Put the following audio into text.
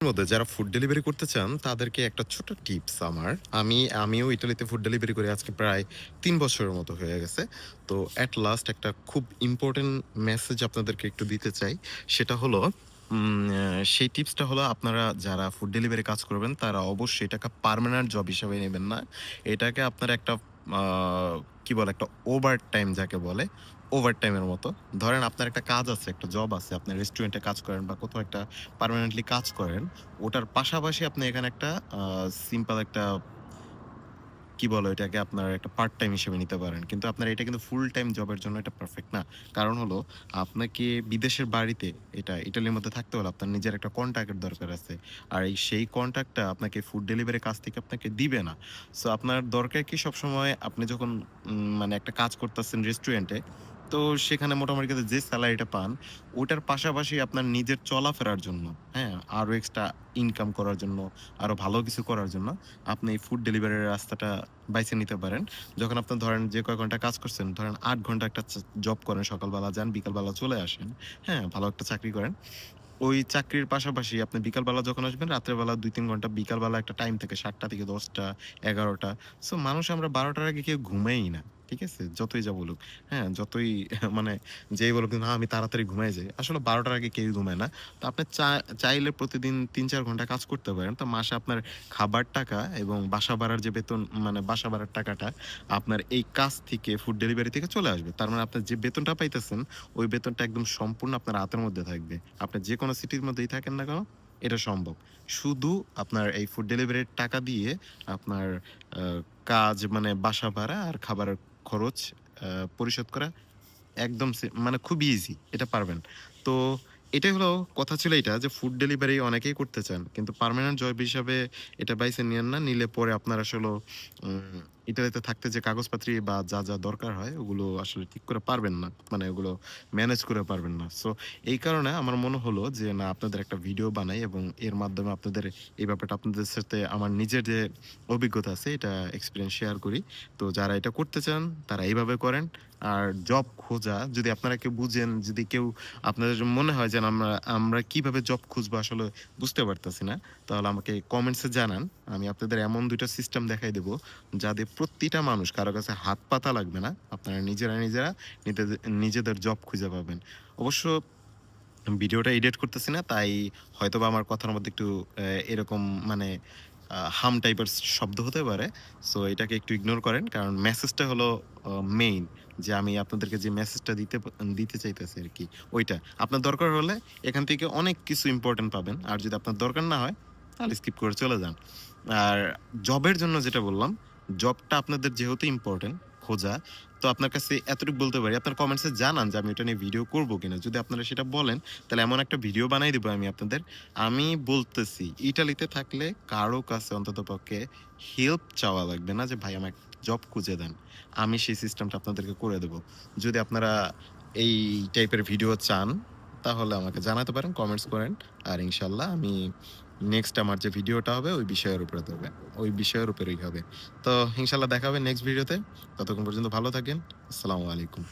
মধ্যে যারা food delivery করতে চান তাদেরকে একটা ছোট টিপস আমিও ইতালিতে ফুড ডেলিভারি করি আজকে প্রায় ৩ বছরের মতো হয়ে গেছে। তো এট লাস্ট একটা খুব ইম্পোর্টেন্ট মেসেজ আপনাদেরকে একটু দিতে চাই। সেটা হলো সেই টিপসটা হলো আপনারা যারা ফুড ডেলিভারি কাজ করবেন তারা অবশ্যই এটাকে পার্মানেন্ট জব হিসাবে নেবেন না। এটাকে আপনারা একটা আ কি বলে একটা ওভারটাইম যাকে বলে, ওভারটাইমের মতো। ধরেন আপনার একটা কাজ আছে, একটা জব আছে। আপনি রেস্টুরেন্টে কাজ করেন বা কোথাও একটা পার্মানেন্টলি কাজ করেন। ওটার পাশাপাশি আপনি এখানে একটা আ সিম্পল একটা কি বলে ওইটাকে আপনার একটা পার্ট টাইম হিসেবে নিতে পারেন। কিন্তু আপনার এটা কিন্তু ফুল টাইম জবের জন্য এটা পারফেক্ট না। কারণ হলো আপনাকে বিদেশের বাড়িতে এটা ইটালির মধ্যে থাকতে হলে আপনার নিজের একটা কন্ট্যাক্ট এর দরকার আছে। আর সেই কন্ট্যাক্টটা আপনাকে ফুড ডেলিভারি কাজ থেকে আপনাকে দিবে না। সো আপনার দরকার কি সবসময় আপনি যখন মানে একটা কাজ করতেছেন রেস্টুরেন্টে, তো সেখানে মোটামুটি কিন্তু যে সেলারিটা পান, ওটার পাশাপাশি আপনার নিজের চলাফেরার জন্য, হ্যাঁ? আরো এক্সট্রা ইনকাম করার জন্য, আরো ভালো কিছু করার জন্য আপনি এই ফুড ডেলিভারির রাস্তাটা বাইছে নিতে পারেন। যখন আপনার ধরেন যে কয় ঘন্টা কাজ করছেন, ধরেন ৮ ঘন্টা একটা জব করেন, সকালবেলা যান, বিকালবেলা চলে আসেন। হ্যাঁ? ভালো একটা চাকরি করেন। ওই চাকরির পাশাপাশি আপনি বিকালবেলা যখন আসবেন, রাত্রের বেলা ২-৩ ঘন্টা বিকালবেলা একটা টাইম থাকে ৭ঃ০০ থেকে ১০ঃ০০, ১১ঃ০০। সো মানুষ আমরা ১২ঃ০০ র আগে কেউ ঘুমাই না। ঠিক আছে? যতই যা বলুক। হ্যাঁ? যতই মানে যেই বলুক, "না আমি তাড়াতাড়ি ঘুমায়ে যাই।" আসলে ১২ঃ০০ র আগে কেউই ঘুমায় না। তো আপনি চাইলে প্রতিদিন ৩-৪ ঘন্টা কাজ করতে পারেন। তো মাসে আপনার খাবার টাকা এবং বাসা ভাড়ার যে বেতন মানে বাসা ভাড়ার টাকাটা আপনার এই কাজ থেকে ফুড ডেলিভারি থেকে চলে আসবে। তার মানে আপনার যে বেতনটা পাইতেছেন, ওই বেতনটা একদম সম্পূর্ণ আপনার হাতের মধ্যে থাকবে। আপনি যেকোনো সিটির মধ্যেই থাকেন না কেন, এটা সম্ভব। শুধু আপনার এই ফুড ডেলিভারির টাকা দিয়ে আপনার আ কাজ মানে বাসা ভাড়া আর খাবারের খরচ আ পরিশোধ করা একদম মানে খুবই ইজি। এটা পারবেন। তো এটাই হলো কথা ছিল এইটা যে ফুড ডেলিভারি অনেকেই করতে চান। কিন্তু পার্মানেন্ট জব হিসাবে এটা বাইছে নিয়েন না। নিলে পরে আপনার আসলে উম ইতালিতে থাকতে যে কাগজপাত্রী বা যা দরকার হয় ওগুলো আসলে ঠিক করে পারবেন না। মানে ওগুলো ম্যানেজ করে পারবেন না। সো এই কারণে আমার মনে হলো যে না আপনাদের একটা ভিডিও বানাই এবং এর মাধ্যমে আপনাদের এই ব্যাপারটা আপনাদের সাথে আমার নিজের যে অভিজ্ঞতা আছে এটা এক্সপেরিয়েন্স শেয়ার করি। তো যারা এটা করতে চান তারা এইভাবে করেন। আর জব খোঁজা যদি আপনারা কেউ বুঝেন, যদি কেউ আপনাদের মনে হয় যে আমরা আমরা কিভাবে জব খুঁজবো আসলে বুঝতে পারতেছি না, তাহলে আমাকে কমেন্টসে জানান। আমি আপনাদের এমন ২ টা সিস্টেম দেখাই দেব, যাতে প্রতিটা মানুষ কারো কাছে হাত পাতা লাগবে না। আপনারা নিজেরা নিজেদের জব খুঁজে পাবেন। অবশ্য ভিডিওটা এডিট করতেছি না। তাই হয়তোবা আমার কথার মধ্যে একটু এরকম মানে হাম টাইপের শব্দ হতে পারে। সো এটাকে একটু ইগনোর করেন। কারণ মেসেজটা হলো মেইন যে আমি আপনাদেরকে যে মেসেজটা দিতে চাইতেছি আরকি ওইটা। আপনার দরকার হলে এখান থেকে অনেক কিছু ইম্পোর্টেন্ট পাবেন। আর যদি আপনার দরকার না হয় তাহলে স্কিপ করে চলে যান। আর জবের জন্য যেটা বললাম, জবটা আপনাদের যেহেতু ইম্পোর্টেন্ট খোঁজা, তো আপনার কাছে এতটুকু বলতে পারি, আপনার কমেন্টসে জানান যে আমি এটা নিয়ে ভিডিও করব কিনা। যদি আপনারা সেটা বলেন, তাহলে এমন একটা ভিডিও বানাই দিব আমি আপনাদের। আমি বলতেছি ইটালিতে থাকলে কারো কাছে অন্ততপক্ষে হেল্প চাওয়া লাগবে না যে, "ভাই আমায় জব খুঁজে দেন।" আমি সেই সিস্টেমটা আপনাদেরকে করে দেব। যদি আপনারা এই টাইপের ভিডিও চান, তাহলে আমাকে জানাতে পারেন, কমেন্টস করেন। আর ইনশাআল্লাহ আমি নেক্সট আমার যে ভিডিওটা হবে ওই বিষয়ের উপরেই হবে। তো ইনশাআল্লাহ দেখা হবে নেক্সট ভিডিওতে। ততক্ষণ পর্যন্ত ভালো থাকেন। আসসালামু আলাইকুম।